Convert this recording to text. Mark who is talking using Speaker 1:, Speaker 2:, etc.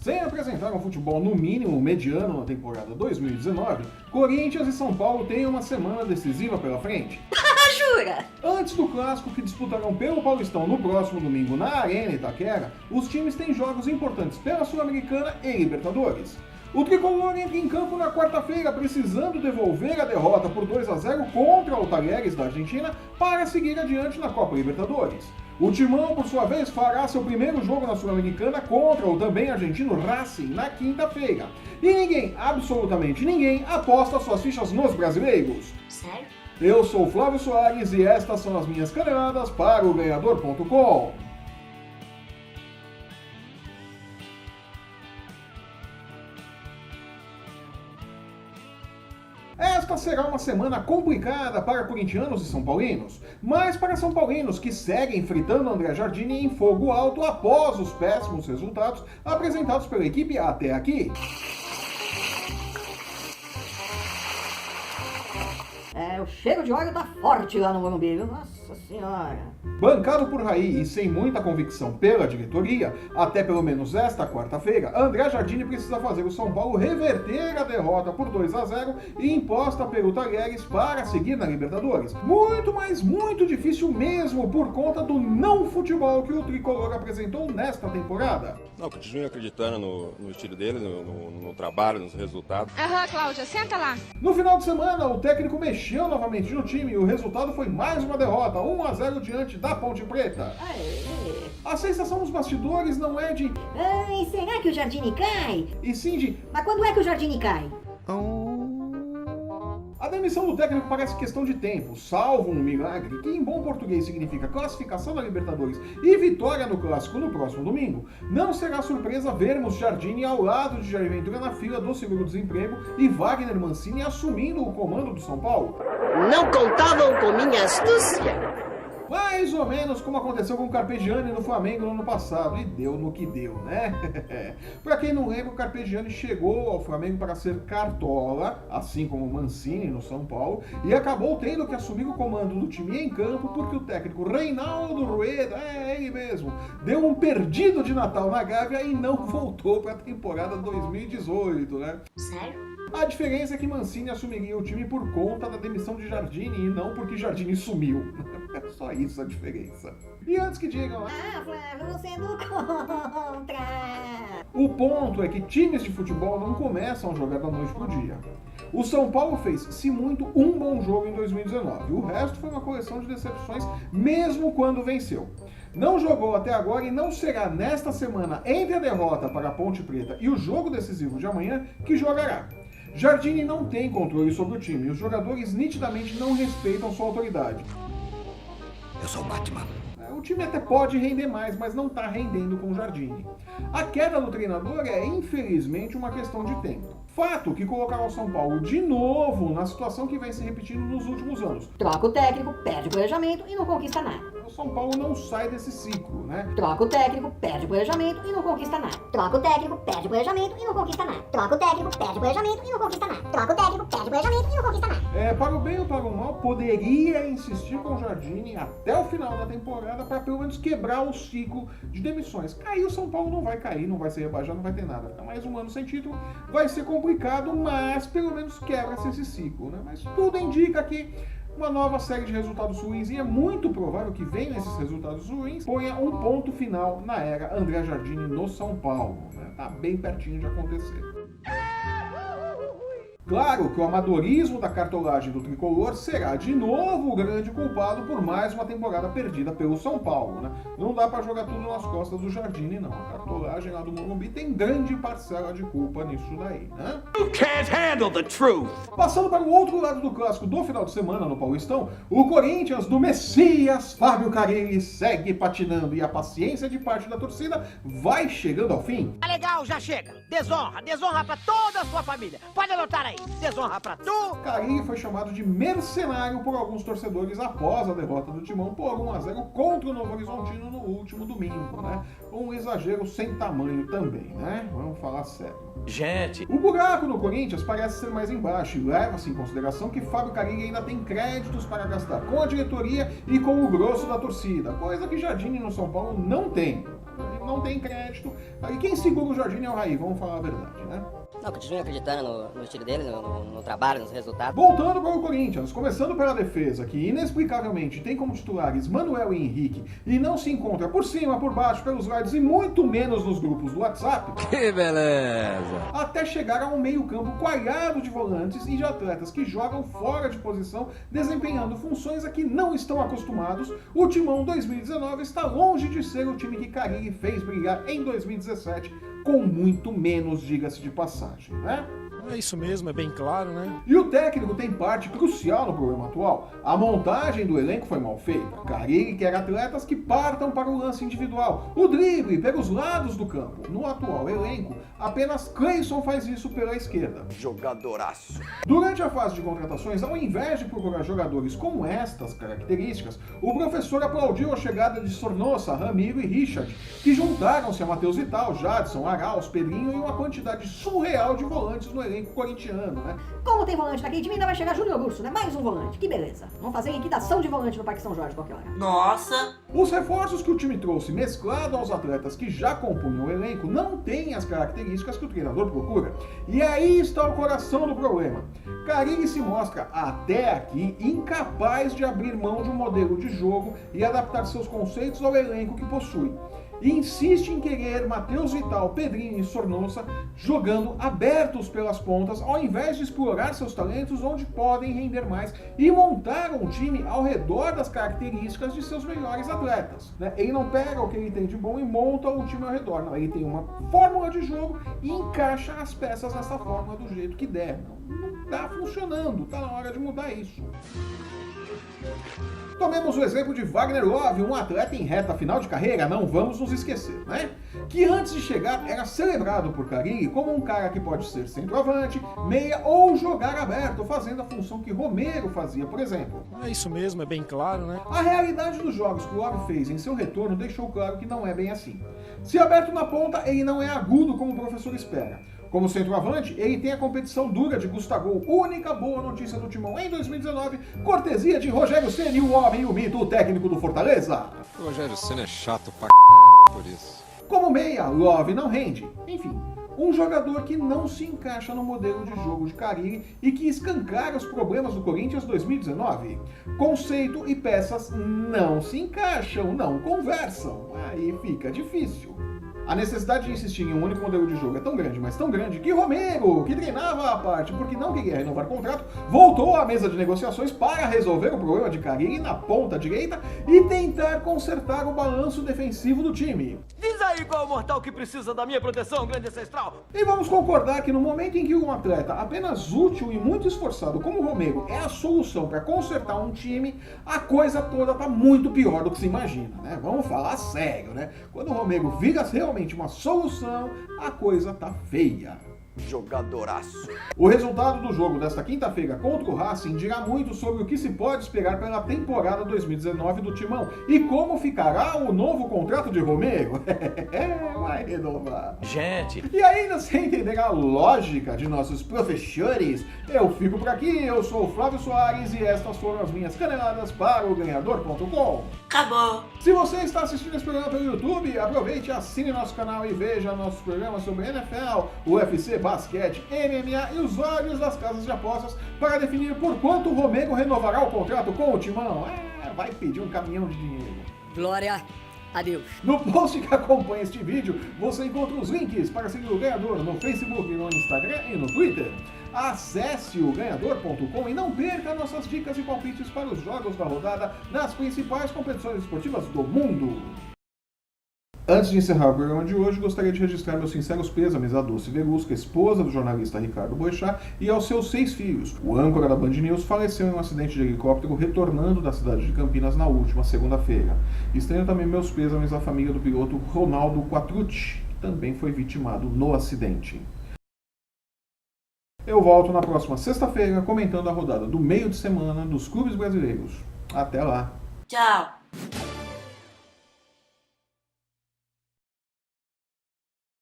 Speaker 1: Sem apresentar um futebol no mínimo mediano na temporada 2019, Corinthians e São Paulo têm uma semana decisiva pela frente.
Speaker 2: Jura?
Speaker 1: Antes do clássico que disputarão pelo Paulistão no próximo domingo na Arena Itaquera, os times têm jogos importantes pela Sul-Americana e Libertadores. O tricolor entra em campo na quarta-feira precisando devolver a derrota por 2-0 contra o Talleres da Argentina para seguir adiante na Copa Libertadores. O Timão, por sua vez, fará seu primeiro jogo na Sul-Americana contra o também argentino Racing na quinta-feira. E ninguém, absolutamente ninguém, aposta suas fichas nos brasileiros.
Speaker 2: Sério?
Speaker 1: Eu sou Flávio Soares e estas são as minhas caneladas para o Ganhador.com. Esta será uma semana complicada para corintianos e são paulinos, mas para são paulinos que seguem fritando André Jardini em fogo alto após os péssimos resultados apresentados pela equipe até aqui.
Speaker 2: O cheiro de óleo tá forte lá no Morumbi, viu? Nossa senhora.
Speaker 1: Bancado por Raí e sem muita convicção pela diretoria, até pelo menos esta quarta-feira, André Jardini precisa fazer o São Paulo reverter a derrota por 2-0 e imposta pelo Talleres para seguir na Libertadores. Muito, mas muito difícil mesmo por conta do não futebol que o tricolor apresentou nesta temporada.
Speaker 3: Não, continuo acreditando no estilo dele, no trabalho, nos resultados.
Speaker 4: Cláudia, senta lá.
Speaker 1: No final de semana, o técnico mexeu novamente no time e o resultado foi mais uma derrota, 1-0 diante da Ponte Preta. A sensação nos bastidores não é de
Speaker 2: Ai, será que o Jardini cai?
Speaker 1: e sim de
Speaker 2: Mas quando é que o Jardini cai?
Speaker 1: a demissão do técnico parece questão de tempo, salvo um milagre, que em bom português significa classificação na Libertadores e vitória no Clássico no próximo domingo. Não será surpresa vermos Jardini ao lado de Jair Ventura na fila do seguro-desemprego e Wagner Mancini assumindo o comando do São Paulo.
Speaker 5: Não contavam com minha astúcia.
Speaker 1: Mais ou menos como aconteceu com o Carpegiani no Flamengo no ano passado, e deu no que deu, né? Pra quem não lembra, o Carpegiani chegou ao Flamengo para ser cartola, assim como o Mancini no São Paulo, e acabou tendo que assumir o comando do time em campo porque o técnico Reinaldo Rueda, ele mesmo, deu um perdido de Natal na Gávea e não voltou para a temporada 2018, né?
Speaker 2: Sério?
Speaker 1: A diferença é que Mancini assumiria o time por conta da demissão de Jardini e não porque Jardini sumiu. É só isso a diferença. E antes que digam,
Speaker 2: Flávio, você é do contra.
Speaker 1: o ponto é que times de futebol não começam a jogar da noite pro dia. O São Paulo fez, se muito, um bom jogo em 2019. O resto foi uma coleção de decepções, mesmo quando venceu. Não jogou até agora e não será nesta semana, entre a derrota para a Ponte Preta e o jogo decisivo de amanhã, que jogará. Jardini não tem controle sobre o time e os jogadores nitidamente não respeitam sua autoridade.
Speaker 6: Eu sou o Batman.
Speaker 1: O time até pode render mais, mas não está rendendo com o Jardini. A queda do treinador é, infelizmente, uma questão de tempo. Fato que colocará o São Paulo de novo na situação que vem se repetindo nos últimos anos.
Speaker 2: Troca o técnico, perde o planejamento e não conquista nada.
Speaker 1: O São Paulo não sai desse ciclo, né?
Speaker 2: Troca o técnico, perde o planejamento e não conquista nada.
Speaker 7: Troca o técnico, perde o planejamento e não conquista nada. Troca o técnico, perde o planejamento e não conquista nada. Troca o técnico, perde o planejamento e não conquista nada.
Speaker 1: Para o bem ou para o mal, poderia insistir com o Jardini até o final da temporada para pelo menos quebrar o ciclo de demissões. Cair o São Paulo não vai cair, não vai ser rebaixado, não vai ter nada. Ficar mais um ano sem título vai ser complicado, mas pelo menos quebra-se esse ciclo, né? Mas tudo indica que uma nova série de resultados ruins, e é muito provável que venham esses resultados ruins, ponha um ponto final na era André Jardini no São Paulo, né? Tá bem pertinho de acontecer. Claro que o amadorismo da cartolagem do tricolor será de novo o grande culpado por mais uma temporada perdida pelo São Paulo, né? Não dá para jogar tudo nas costas do Jardini, não. A cartolagem lá do Morumbi tem grande parcela de culpa nisso daí, né?
Speaker 6: You can't handle the truth.
Speaker 1: Passando para o outro lado do clássico do final de semana no Paulistão, o Corinthians do Messias Fábio Carille segue patinando e a paciência de parte da torcida vai chegando ao fim.
Speaker 5: Tá legal, já chega. Desonra pra toda a sua família. Pode anotar aí. Desonra pra tu.
Speaker 1: Carille foi chamado de mercenário por alguns torcedores após a derrota do Timão por 1-0 contra o Novo Horizontino no último domingo, né? Um exagero sem tamanho também, né? Vamos falar sério.
Speaker 6: Gente,
Speaker 1: O buraco no Corinthians parece ser mais embaixo e leva-se em consideração que Fábio Carille ainda tem créditos para gastar com a diretoria e com o grosso da torcida, coisa que Jardini no São Paulo não tem. Ele não tem crédito. E quem segura o Jorginho é o Raí, vamos falar a verdade, né?
Speaker 4: Não, continuo acreditando no estilo dele, no trabalho, nos resultados.
Speaker 1: Voltando para o Corinthians, começando pela defesa, que inexplicavelmente tem como titulares Manuel e Henrique e não se encontra por cima, por baixo, pelos lados e muito menos nos grupos do WhatsApp.
Speaker 6: Que beleza!
Speaker 1: Até chegar a um meio-campo coalhado de volantes e de atletas que jogam fora de posição, desempenhando funções a que não estão acostumados, o Timão 2019 está longe de ser o time que Carille fez brigar em 2017, com muito menos, diga-se de passagem, né?
Speaker 8: É isso mesmo, é bem claro, né?
Speaker 1: E o técnico tem parte crucial no problema atual. A montagem do elenco foi mal feita. Carille quer atletas que partam para o lance individual, o drible pelos lados do campo. No atual elenco, apenas Cleison faz isso pela esquerda.
Speaker 6: Jogadoraço.
Speaker 1: Durante a fase de contratações, ao invés de procurar jogadores com estas características, o professor aplaudiu a chegada de Sornosa, Ramiro e Richard, que juntaram-se a Matheus Vital, Jadson, Arauz, Pedrinho e uma quantidade surreal de volantes no elenco corintiano, né?
Speaker 2: Como tem volante naquele time, ainda vai chegar Júnior Urso, né? Mais um volante, que beleza. Vamos fazer liquidação de volante no Parque São Jorge qualquer hora.
Speaker 9: Nossa!
Speaker 1: Os reforços que o time trouxe, mesclado aos atletas que já compunham o elenco, não têm as características que o treinador procura. E aí está o coração do problema. Carille se mostra, até aqui, incapaz de abrir mão de um modelo de jogo e adaptar seus conceitos ao elenco que possui. E insiste em querer Matheus Vital, Pedrinho e Sornosa jogando abertos pelas pontas, ao invés de explorar seus talentos onde podem render mais e montar um time ao redor das características de seus melhores atletas, né? Ele não pega o que ele tem de bom e monta o time ao redor, não. Ele tem uma fórmula de jogo e encaixa as peças nessa fórmula do jeito que der. Não tá funcionando, tá na hora de mudar isso. Tomemos o exemplo de Wagner Love, um atleta em reta final de carreira, não vamos nos esquecer, né? Que antes de chegar era celebrado por Carille como um cara que pode ser centroavante, meia ou jogar aberto, fazendo a função que Romero fazia, por exemplo.
Speaker 8: É isso mesmo, é bem claro, né?
Speaker 1: A realidade dos jogos que o Love fez em seu retorno deixou claro que não é bem assim. Se aberto na ponta, ele não é agudo como o professor espera. Como centroavante, ele tem a competição dura de Gustavo, única boa notícia do Timão em 2019, cortesia de Rogério Ceni, o homem e o mito, o técnico do Fortaleza.
Speaker 3: O Rogério Ceni é chato pra por isso.
Speaker 1: Como meia, Love não rende. Enfim, um jogador que não se encaixa no modelo de jogo de Carille e que escancara os problemas do Corinthians 2019. Conceito e peças não se encaixam, não conversam. Aí fica difícil. A necessidade de insistir em um único modelo de jogo é tão grande, mas tão grande, que Romero, que treinava a parte porque não queria renovar o contrato, voltou à mesa de negociações para resolver o problema de Carille na ponta direita e tentar consertar o balanço defensivo do time.
Speaker 5: Diz aí qual é o mortal que precisa da minha proteção, grande ancestral.
Speaker 1: E vamos concordar que no momento em que um atleta apenas útil e muito esforçado como o Romero é a solução para consertar um time, a coisa toda tá muito pior do que se imagina, né? Vamos falar sério, né? Quando o Romero vira realmente uma solução, a coisa tá feia.
Speaker 6: Jogadoraço.
Speaker 1: O resultado do jogo desta quinta-feira contra o Racing dirá muito sobre o que se pode esperar pela temporada 2019 do Timão e como ficará o novo contrato de Romero. Vai renovar.
Speaker 8: Gente.
Speaker 1: E ainda sem entender a lógica de nossos professores, eu fico por aqui. Eu sou o Flávio Soares e estas foram as minhas caneladas para o Ganhador.com.
Speaker 9: Acabou.
Speaker 1: Se você está assistindo esse programa pelo YouTube, aproveite, assine nosso canal e veja nossos programas sobre NFL, UFC, basquete, MMA e os olhos das casas de apostas para definir por quanto o Romero renovará o contrato com o Timão. Vai pedir um caminhão de dinheiro.
Speaker 2: Glória a Deus.
Speaker 1: No post que acompanha este vídeo, você encontra os links para seguir o Ganhador no Facebook, no Instagram e no Twitter. Acesse o Ganhador.com e não perca nossas dicas e palpites para os jogos da rodada nas principais competições esportivas do mundo. Antes de encerrar o programa de hoje, gostaria de registrar meus sinceros pêsames à Dulce Verusca, esposa do jornalista Ricardo Boechat, e aos seus 6 filhos. O âncora da Band News faleceu em um acidente de helicóptero retornando da cidade de Campinas na última segunda-feira. Estendo também meus pêsames à família do piloto Ronaldo Quattrucci, que também foi vitimado no acidente. Eu volto na próxima sexta-feira comentando a rodada do meio de semana dos clubes brasileiros. Até lá!
Speaker 9: Tchau!